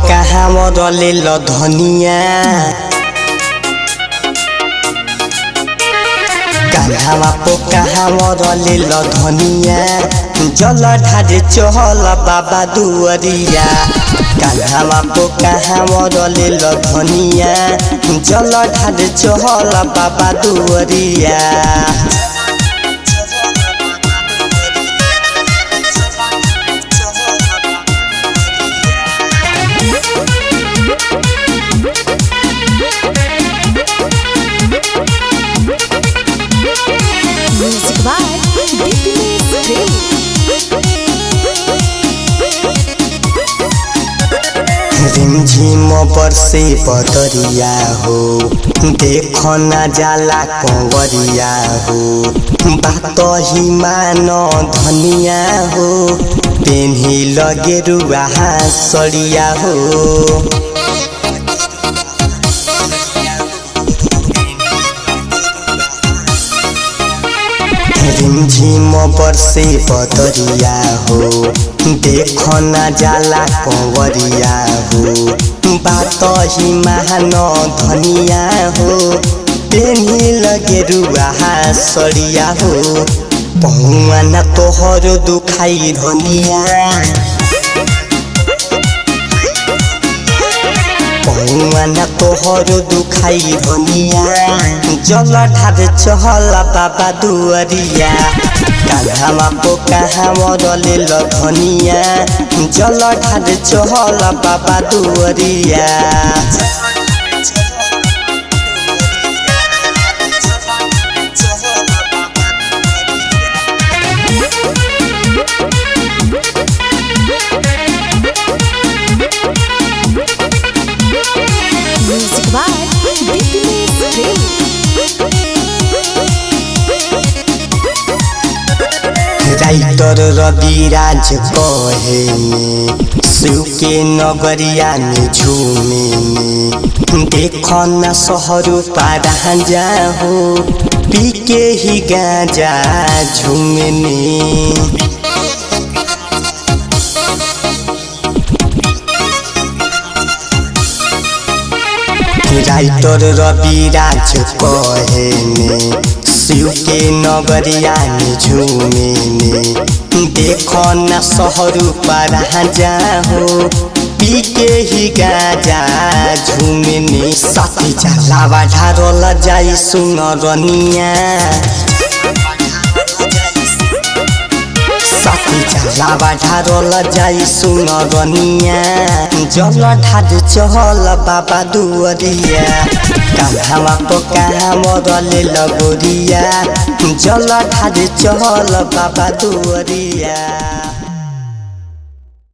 कहाँ मरले ल धनिया कान्हा कहाँ मरले ल धनिया जल ढारे चहल बाबा दुवरिया कान्हा कहाँ मरले ल धनिया जल ढारे चहल बाबा दुवरिया रिमझिम बरसे बदरिया हो देखो न जाला कंवरिया हो बात ही मान धनिया हो पेन्ही लगे रुआ सड़िया हो रिमझिम बरसे बदरिया हो देखो न जाला कंवरिया हो बात ही मान धनिया हो पेन्ही लगे रुआ सड़िया हो पहुआ न तोहर दुखाई धनिया पहुआ न तोहर दुखाई धनिया जल ढारे चहल बाबा दुवरिया कान्हा कहाँ मरले ल धनिया जल ढारे चहल बाबा दुवरिया राइटर रविराज कहे शिव के नगरिया में झूमे देखो न सहरु पारा जा हो पी के ही गाजा झूमे राइटर रविराज कहे शिव के नगरिया में झूमे देखो न सहरु पारा जा हो पी के ही गाजा झूमे साथी जलावा ढारल जाई सुन रनिया साथी जलावा ढारल जाई सुन रनिया जल ढारे चहल बाबा दुवरिया कान्हा कहाँ मरले ल गोरिया जल ढारे चहल बाबा दुवरिया।